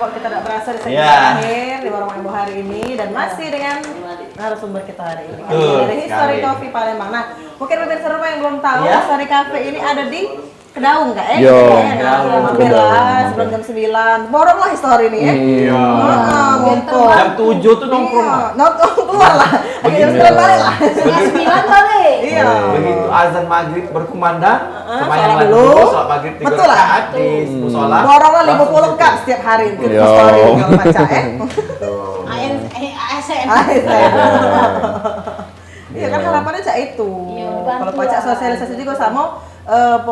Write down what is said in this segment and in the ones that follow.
kok kita tidak berasa di segmen terakhir di Warung Ibu hari ini dan masih dengan narasumber kita hari ini. Dari History Coffee Palembang. Nah, mungkin pemirsa rumah yang belum tahu, History Cafe ini ada di Kedaung nggak? Mampir lah sebelum jam 9. Borong lah history nih ya. Iya. Ngumpul. Jam 7 tuh nongkrong. Nongkrong keluar lah. Jam 9 balik lah. Jam 9 balik. Iya. Begitu azan maghrib berkumandang, semayang sholat lagi dulu. sholat maghrib 3 Betul lah. rakaat di musola. Borong lah 50 kak setiap hari itu history kalau baca ASN. Iya kan harapannya cak itu. Kalau baca sosialisasi juga sama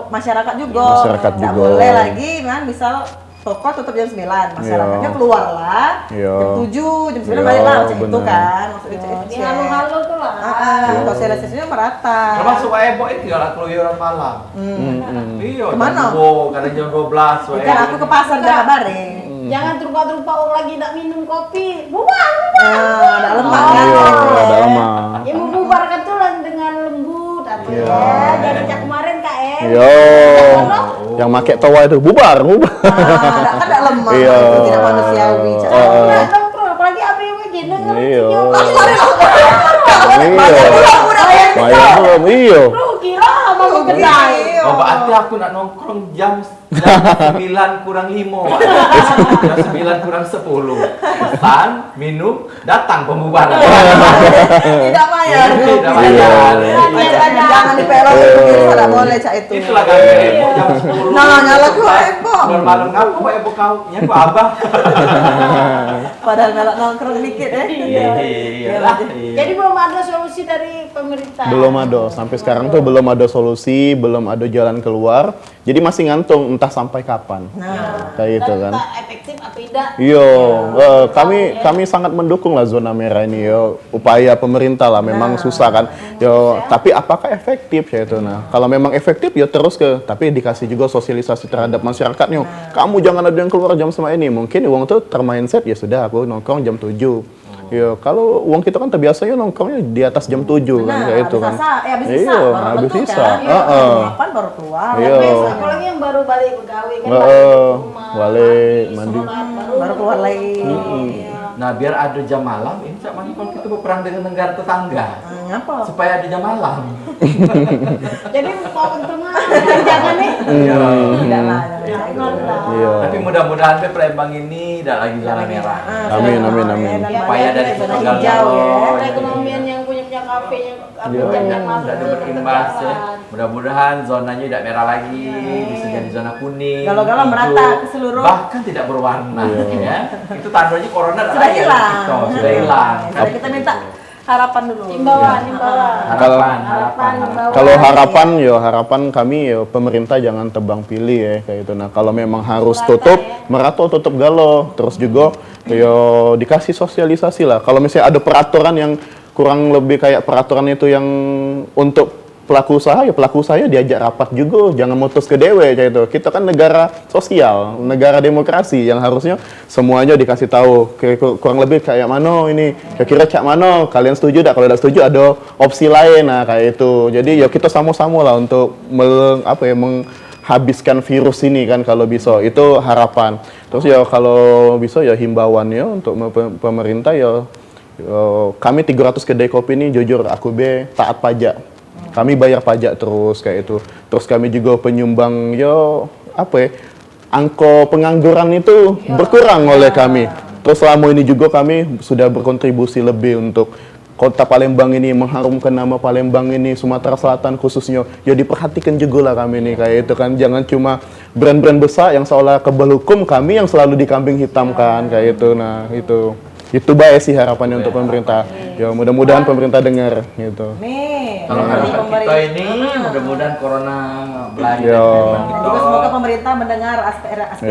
masyarakat juga. Nggak boleh lagi kan misal toko tutup jam 9, masyarakatnya keluar lah jam 7, jam 9 balik lah macam itu kan. Maksudnya itu Halo-halo tuh lah. sosialisasinya merata. Termasuk Ebo itu ya keluyuran malam. Iya. Kemana? Kadang jam 12. Kan aku ke pasar jangan bareng. Jangan terupa-terupa orang lagi nak minum kopi. Bubar. Ada lemak kan. Ada lemak. Ya membubarkan tuh lah dengan lembut atau ya. Jadi cak kemarin Kak Yang make toa itu bubar. Kan ada lemak. Tidak manusiawi. Nongkrong apalagi apa yang begini. Bayar belum, Rugi lah mau kedai. Oh, berarti aku nak nongkrong jam 9 kurang 5. Jam 9 kurang 10. Pesan, minum, datang pembubaran. Tidak bayar. Tidak bayar. Jangan dipelok itu tidak boleh cak itu. Itulah kami Ebo jam 10. Nah, nyala ku Ebo. Malam ngapu Ebo kau? Ya ku abah. Padahal melok nongkrong dikit ya. Iya. Jadi belum ada solusi dari pemerintah. Belum ada, sampai sekarang tuh belum ada solusi, belum ada jalan keluar. Jadi masih ngantung entah sampai kapan. Kayak gitu kan. Entah efektif apa tidak. Iya, kami sangat mendukung lah zona merah ini yo. Upaya pemerintah lah memang susah kan. Yo, tapi apakah efektif ya itu? Nah, kalau memang efektif ya terus tapi dikasih juga sosialisasi terhadap masyarakatnya. Kamu jangan ada yang keluar jam sama ini. Mungkin uang tuh termindset ya sudah aku nongkrong jam 7. Yo, kalau uang kita kan terbiasanya nongkrongnya di atas jam 7 kan kayak itu kan. Habis sisa, habis sisa. Kapan baru keluar. Apalagi yang baru balik begawe kan balik mandi. Baru keluar lagi. Nah, biar ada jam malam, ini Cak Mani kalau kita berperang dengan negara tetangga. Ngapa? Supaya ada jam malam. Jadi mau untungan jangan nih. Tapi mudah-mudahan Palembang ini tidak lagi zona merah. Amin. Supaya dari zona Tegal hijau ya. Perekonomian yang punya kafe yang tidak ada berimbas ya. Mudah-mudahan zonanya tidak merah lagi, bisa jadi zona kuning. Galau-galau merata ke seluruh. Bahkan tidak berwarna ya. Itu tandanya corona Sudah hilang. Sudah hilang. Jadi kita minta harapan dulu. Himbauan. Harapan. Kalau harapan kami pemerintah jangan tebang pilih ya kayak itu. Nah, kalau memang harus tutup, merata tutup galau. Terus juga dikasih sosialisasi lah. Kalau misalnya ada peraturan yang kurang lebih kayak peraturan itu yang untuk pelaku usaha diajak rapat juga, jangan mutus ke dewe kayak itu. Kita kan negara sosial, negara demokrasi yang harusnya semuanya dikasih tahu. Kurang lebih kayak mana ini, kira-kira cak mana, kalian setuju tak? Kalau tidak setuju ada opsi lain, nah kayak itu. Jadi ya kita sama-sama lah untuk menghabiskan virus ini kan kalau bisa. Itu harapan. Terus ya kalau bisa ya himbauannya untuk pemerintah kami 300 kedai kopi ini jujur aku taat pajak. Kami bayar pajak terus kayak itu. Terus kami juga penyumbang angka pengangguran itu berkurang oleh kami. Terus selama ini juga kami sudah berkontribusi lebih untuk Kota Palembang ini, mengharumkan nama Palembang ini, Sumatera Selatan khususnya. Ya diperhatikan juga lah kami ini kayak itu kan. Jangan cuma brand-brand besar yang seolah kebal hukum, kami yang selalu dikambing hitamkan kayak itu. Nah, itu baik sih harapannya untuk pemerintah. Ya mudah-mudahan pemerintah dengar gitu. Kalau harapan kita ini mudah-mudahan corona berlari. Juga semoga pemerintah mendengar aspirasi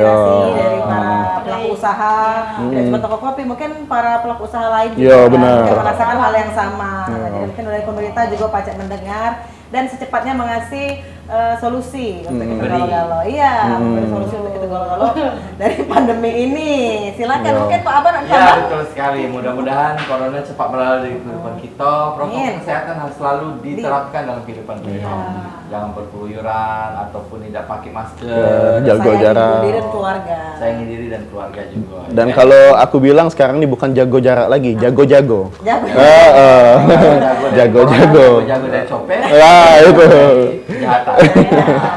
dari para pelaku usaha, dan cuma toko kopi, mungkin para pelaku usaha lain juga merasakan hal yang sama. Jadi mungkin dari pemerintah juga pajak mendengar dan secepatnya mengasih solusi untuk kita Beri. galau-galau. Iya, memberi solusi untuk kita galau-galau dari pandemi ini. Silakan Iya. mungkin Pak Aban ada Ya tambah? betul sekali. Mudah-mudahan corona cepat berlalu dari kehidupan kita. Protokol Amin. kesehatan harus selalu diterapkan dalam kehidupan kita. Iya. Jangan berkeluyuran ataupun tidak pakai Ya, masker. jaga Sayangi jarak. diri dan keluarga. Sayangi diri dan keluarga juga. Dan ya. kalau aku bilang sekarang ini bukan jago jarak lagi, jago-jago. Jago. Jago-jago. Jago dari copet. Ya, itu. Kejahatan.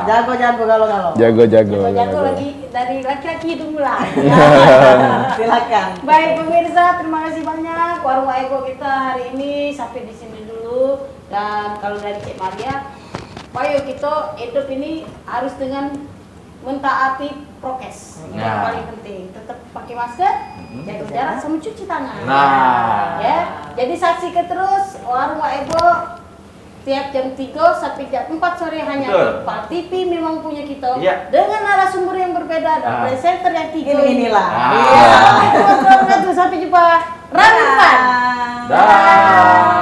Jago-jago galau-galau. Jago-jago. Jago lagi dari laki-laki itu mulai. Silakan. Baik pemirsa, terima kasih banyak Warung Ego kita hari ini sampai di sini dulu. Dan kalau dari Cik Maria, ayo kita hidup ini harus dengan mentaati prokes. Yang Nah. paling penting, tetap pakai masker, jaga jarak sama cuci tangan. Nah. Ya, jadi saksikan terus Warung Ego tiap jam 3 sampai jam 4 sore hanya Betul. di Pak TV memang punya kita Iya. dengan narasumber yang berbeda dan Ah. presenter yang tiga Inilah. Ah. Iya. Sampai jumpa Rabu depan. Dah. Dah.